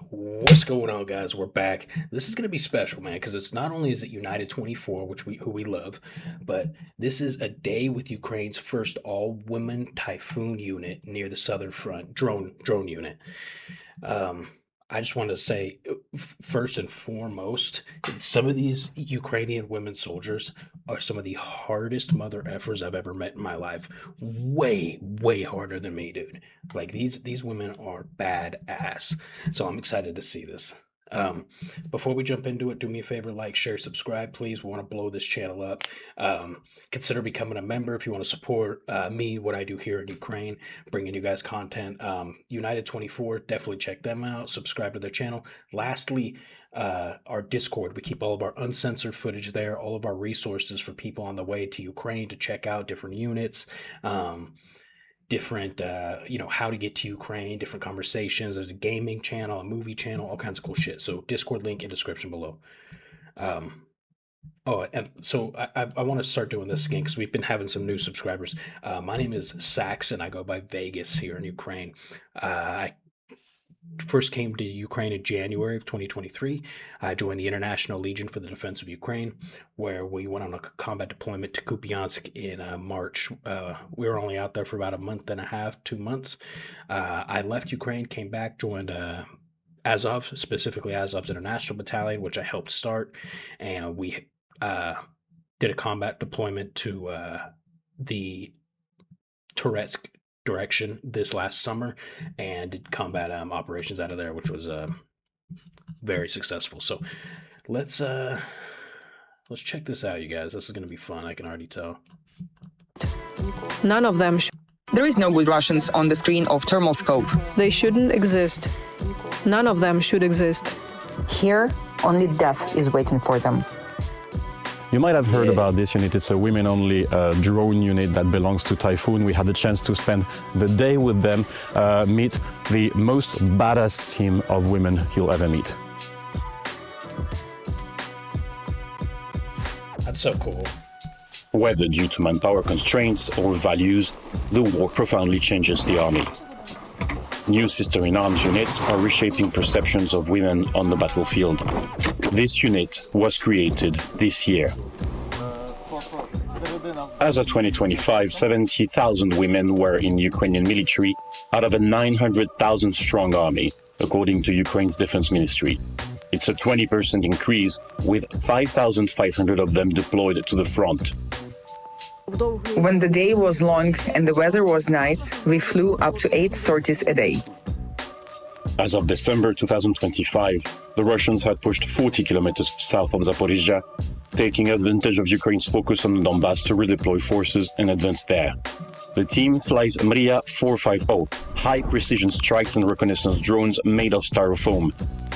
What's going on, guys? We're back. This is going to be special, man, because it's not only is it United 24, who we love, but this is a day with Ukraine's first all-women Typhoon unit near the southern front, drone unit. Um, I just want to say, first and foremost, some of these Ukrainian women soldiers are some of the hardest mother effers I've ever met in my life. Way, way harder than me, dude. Like these women are badass. So I'm excited to see this. Um, Before we jump into it, do me a favor, like, share, subscribe, please. We want to blow this channel up. Consider becoming a member if you want to support me, what I do here in Ukraine, bringing you guys content. United 24, definitely check them out. Subscribe to their channel. Lastly, our Discord. We keep all of our uncensored footage there, all of our resources for people on the way to Ukraine to check out different units. Different how to get to Ukraine, different conversations. There's a gaming channel, a movie channel, all kinds of cool shit. So Discord link in description below. And so I want to start doing this again because we've been having some new subscribers. My name is Sax and I go by Vegas here in Ukraine. I first came to Ukraine in January of 2023. I joined the International Legion for the Defense of Ukraine, where we went on a combat deployment to Kupiansk in March. We were only out there for about a month and a half, 2 months. I left Ukraine, came back, joined Azov, specifically Azov's International Battalion, which I helped start, and we did a combat deployment to the Touretsk direction this last summer and did combat operations out of there, which was very successful. So let's check this out, you guys. This is going to be fun. I can already tell. None of them. There is no good Russians on the screen of thermal scope. They shouldn't exist. None of them should exist. Here, only death is waiting for them. You might have heard about this unit. It's a women-only drone unit that belongs to Typhoon. We had the chance to spend the day with them, meet the most badass team of women you'll ever meet. That's so cool. Whether due to manpower constraints or values, the war profoundly changes the army. New sister-in-arms units are reshaping perceptions of women on the battlefield. This unit was created this year. As of 2025, 70,000 women were in Ukrainian military out of a 900,000 strong army, according to Ukraine's defense ministry. It's a 20% increase, with 5,500 of them deployed to the front. When the day was long and the weather was nice, we flew up to 8 sorties a day. As of December 2025, the Russians had pushed 40 kilometers south of Zaporizhia, taking advantage of Ukraine's focus on the Donbass to redeploy forces and advance there. The team flies Mriya 450, high-precision strikes and reconnaissance drones made of styrofoam,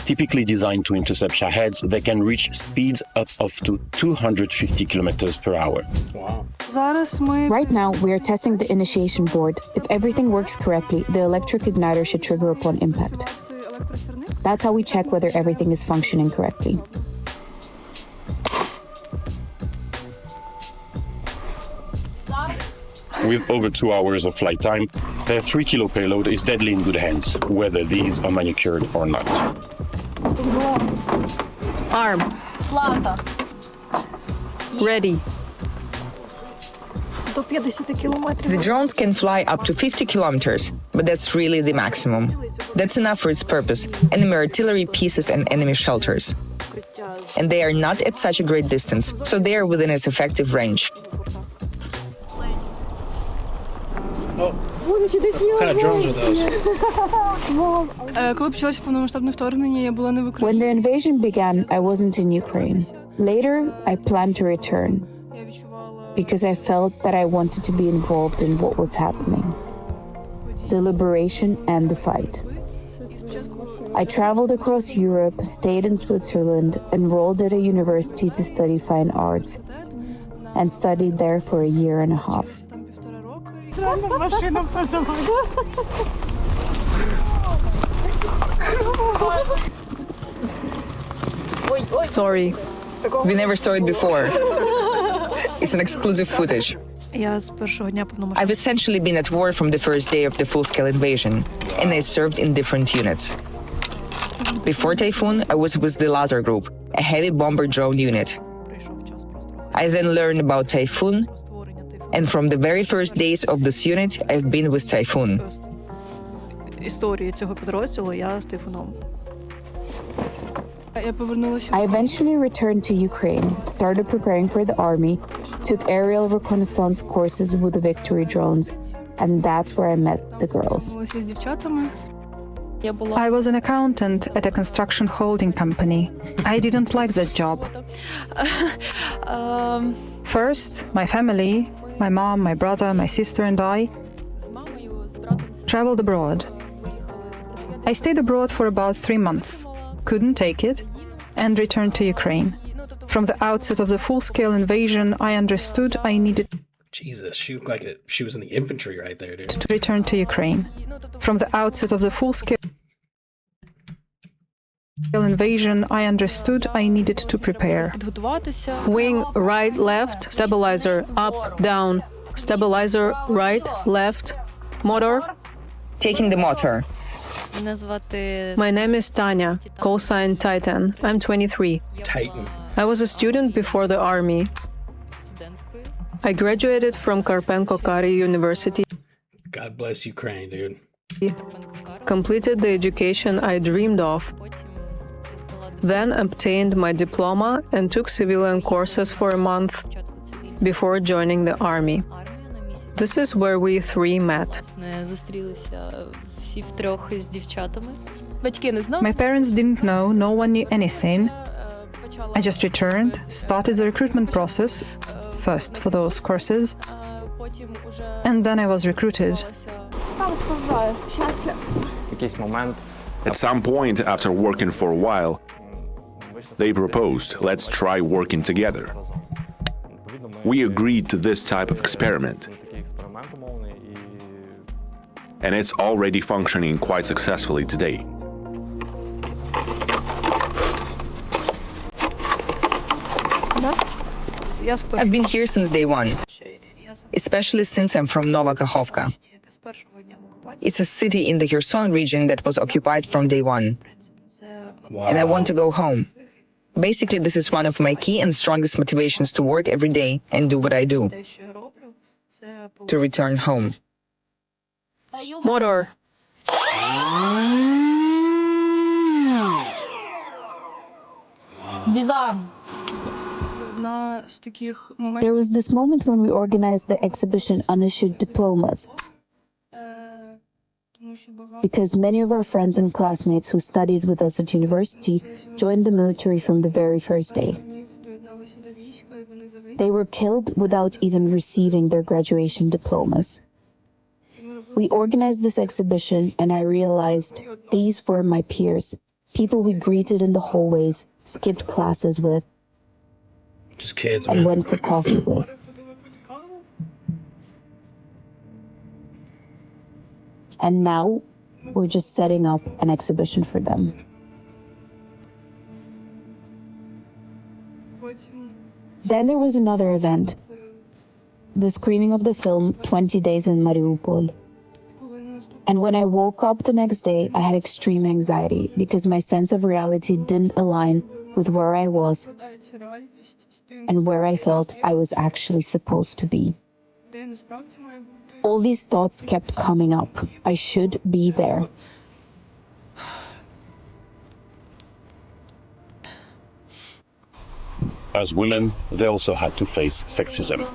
typically designed to intercept Shaheds that can reach speeds up to 250 kilometers per hour. Wow. Right now, we are testing the initiation board. If everything works correctly, the electric igniter should trigger upon impact. That's how we check whether everything is functioning correctly. With over 2 hours of flight time, their 3-kilo payload is deadly in good hands, whether these are manicured or not. Arm. Ready. The drones can fly up to 50 kilometers, but that's really the maximum. That's enough for its purpose: enemy artillery pieces and enemy shelters. And they are not at such a great distance, so they are within its effective range. Oh, what kind of drones are those? When the invasion began, I wasn't in Ukraine. Later, I planned to return because I felt that I wanted to be involved in what was happening, the liberation and the fight. I traveled across Europe, stayed in Switzerland, enrolled at a university to study fine arts, and studied there for a year and a half. Sorry. We never saw it before. It's an exclusive footage. I've essentially been at war from the first day of the full-scale invasion, and I served in different units. Before Typhoon, I was with the Lazar Group, a heavy bomber drone unit. I then learned about Typhoon, and from the very first days of this unit, I've been with Typhoon. Історії цього підрозділу я з Тайфуном. I eventually returned to Ukraine, started preparing for the army, took aerial reconnaissance courses with the Victory drones, and that's where I met the girls. З дівчатами. I was an accountant at a construction holding company. I didn't like that job. First, my family, my mom, my brother, my sister, and I traveled abroad. I stayed abroad for about 3 months, couldn't take it, and returned to Ukraine. From the outset of the full-scale invasion, I understood I needed Jesus, she looked like she was in the infantry right there, dude. to return to Ukraine. From the outset of the full-scale invasion, I understood I needed to prepare. Wing right, left, stabilizer up, down, stabilizer right, left, motor. Taking the motor. My name is Tanya, call sign Titan. I'm 23. Titan. I was a student before the army. I graduated from Karpenko-Kari University, God bless Ukraine, dude. completed the education I dreamed of, then obtained my diploma and took civilian courses for a month before joining the army. This is where we three met. My parents didn't know, no one knew anything. I just returned, started the recruitment process, first for those courses, and then I was recruited. At some point, after working for a while, they proposed, let's try working together. We agreed to this type of experiment. And it's already functioning quite successfully today. I've been here since day one, especially since I'm from Nova Kakhovka. It's a city in the Kherson region that was occupied from day one. Wow. And I want to go home. Basically, this is one of my key and strongest motivations to work every day and do what I do, to return home. Motor. There was this moment when we organized the exhibition Unissued Diplomas, because many of our friends and classmates who studied with us at university joined the military from the very first day. They were killed without even receiving their graduation diplomas. We organized this exhibition and I realized these were my peers, people we greeted in the hallways, skipped classes with, Just kids, and man. went for coffee with. And now we're just setting up an exhibition for them. Then there was another event, the screening of the film 20 Days in Mariupol. And when I woke up the next day, I had extreme anxiety because my sense of reality didn't align with where I was and where I felt I was actually supposed to be. All these thoughts kept coming up. I should be there. As women, they also had to face sexism.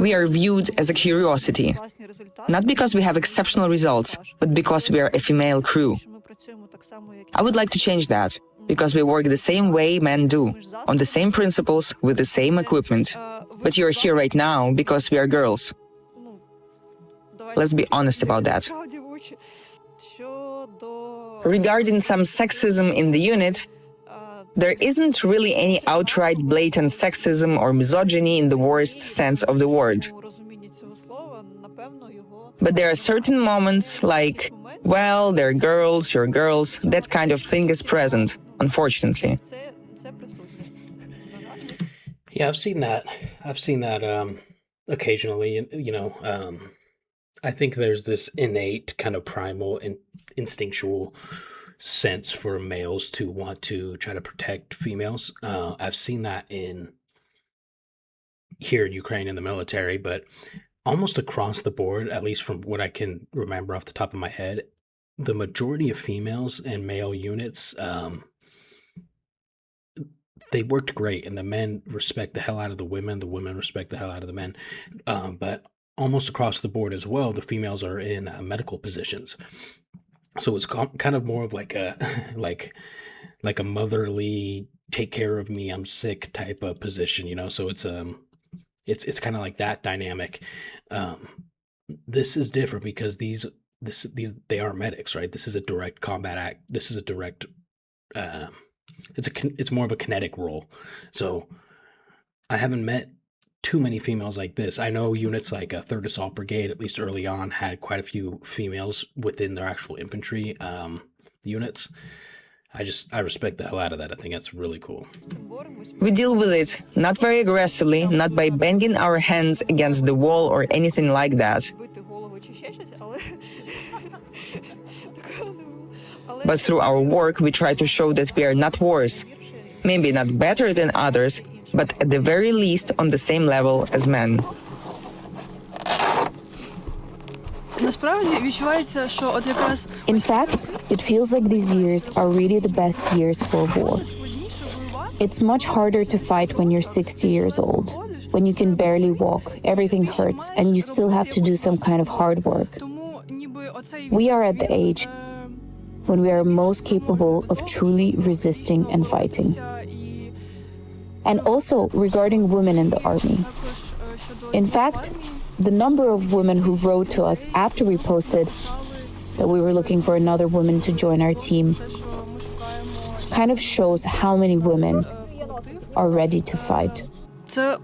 We are viewed as a curiosity, not because we have exceptional results, but because we are a female crew. I would like to change that, because we work the same way men do, on the same principles, with the same equipment. But you're here right now because we are girls. Let's be honest about that. Regarding some sexism in the unit, there isn't really any outright blatant sexism or misogyny in the worst sense of the word. But there are certain moments like, well, they're girls, you're girls, that kind of thing is present, unfortunately. Yeah, I've seen that. Occasionally, I think there's this innate kind of primal instinctual sense for males to want to try to protect females. I've seen that here in Ukraine in the military, but almost across the board, at least from what I can remember off the top of my head, the majority of females and male units, they worked great, and the men respect the hell out of the women respect the hell out of the men. But almost across the board as well, the females are in medical positions. So it's kind of more of like a like a motherly, take care of me, I'm sick type of position, you know. So it's kind of like that dynamic. This is different because these they are medics, right? This is a direct combat act. This is a direct. It's more of a kinetic role. So I haven't met too many females like this. I know units like a 3rd Assault Brigade, at least early on, had quite a few females within their actual infantry units. I respect the hell out of that. I think that's really cool. We deal with it, not very aggressively, not by banging our hands against the wall or anything like that. But through our work, we try to show that we are not worse, maybe not better than others, but at the very least on the same level as men. In fact, it feels like these years are really the best years for war. It's much harder to fight when you're 60 years old, when you can barely walk, everything hurts, and you still have to do some kind of hard work. We are at the age when we are most capable of truly resisting and fighting. And also regarding women in the army. In fact, the number of women who wrote to us after we posted that we were looking for another woman to join our team kind of shows how many women are ready to fight. 3,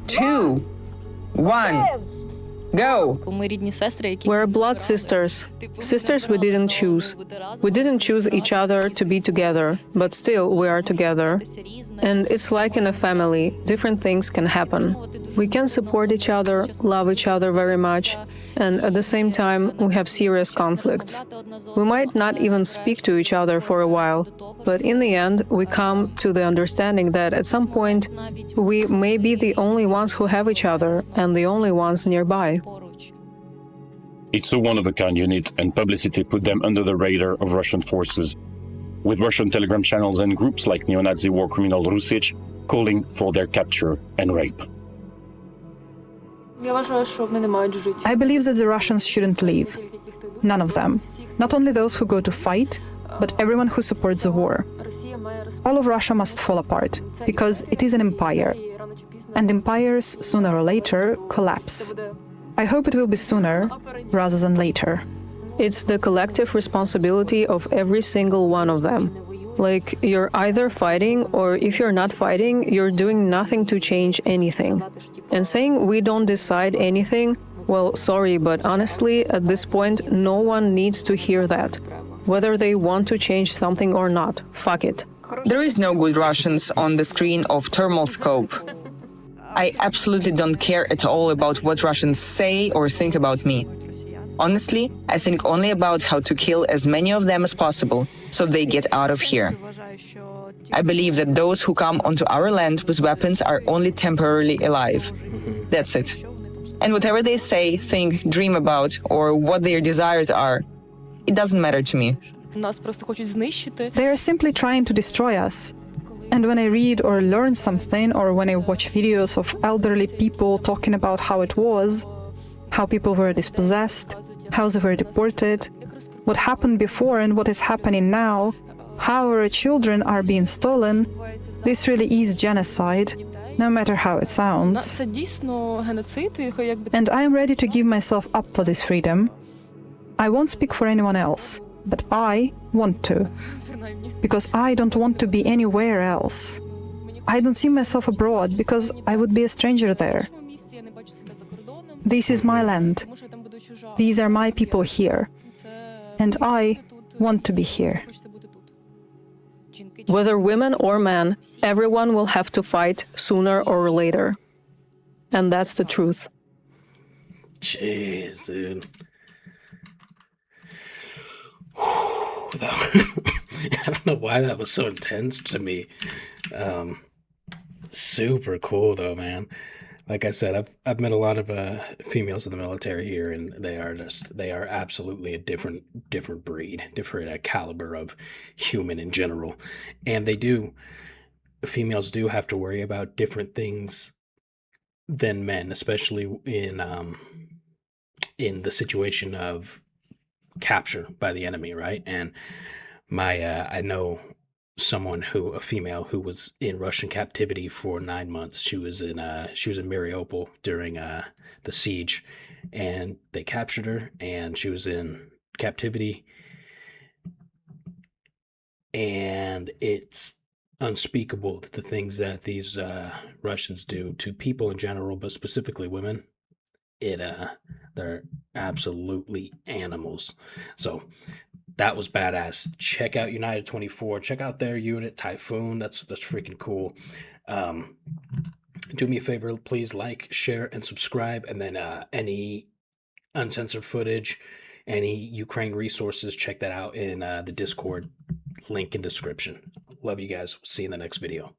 2, 1. Go! We're blood sisters. Sisters we didn't choose. We didn't choose each other to be together, but still we are together. And it's like in a family, different things can happen. We can support each other, love each other very much, and at the same time we have serious conflicts. We might not even speak to each other for a while, but in the end we come to the understanding that at some point we may be the only ones who have each other and the only ones nearby. It's a one-of-a-kind unit, and publicity put them under the radar of Russian forces, with Russian Telegram channels and groups like neo-Nazi war criminal Rusich calling for their capture and rape. I believe that the Russians shouldn't leave. None of them. Not only those who go to fight, but everyone who supports the war. All of Russia must fall apart, because it is an empire. And empires, sooner or later, collapse. I hope it will be sooner, rather than later. It's the collective responsibility of every single one of them. Like, you're either fighting, or if you're not fighting, you're doing nothing to change anything. And saying we don't decide anything, well, sorry, but honestly, at this point, no one needs to hear that. Whether they want to change something or not, fuck it. There is no good Russians on the screen of thermal scope. I absolutely don't care at all about what Russians say or think about me. Honestly, I think only about how to kill as many of them as possible, so they get out of here. I believe that those who come onto our land with weapons are only temporarily alive. That's it. And whatever they say, think, dream about, or what their desires are, it doesn't matter to me. They are simply trying to destroy us. And when I read or learn something, or when I watch videos of elderly people talking about how it was, how people were dispossessed, how they were deported, what happened before and what is happening now, how our children are being stolen, this really is genocide, no matter how it sounds. And I am ready to give myself up for this freedom. I won't speak for anyone else, but I want to. Because I don't want to be anywhere else. I don't see myself abroad because I would be a stranger there. This is my land. These are my people here. And I want to be here. Whether women or men, everyone will have to fight sooner or later. And that's the truth. Jeez, dude. I don't know why that was so intense to me. Super cool though, man. Like I said, I've met a lot of females in the military here, and they are absolutely a different breed, different caliber of human in general, and females do have to worry about different things than men, especially in the situation of capture by the enemy, right? And I know a female who was in Russian captivity for 9 months. She was in Mariupol during the siege, and they captured her, and she was in captivity, and it's unspeakable the things that these Russians do to people in general, but specifically women. It They're absolutely animals. So that was badass. Check out United 24. Check out their unit, Typhoon. That's freaking cool. Um, do me a favor, please like, share, and subscribe. And then any uncensored footage, any Ukraine resources, check that out in the Discord link in description. Love you guys. See you in the next video.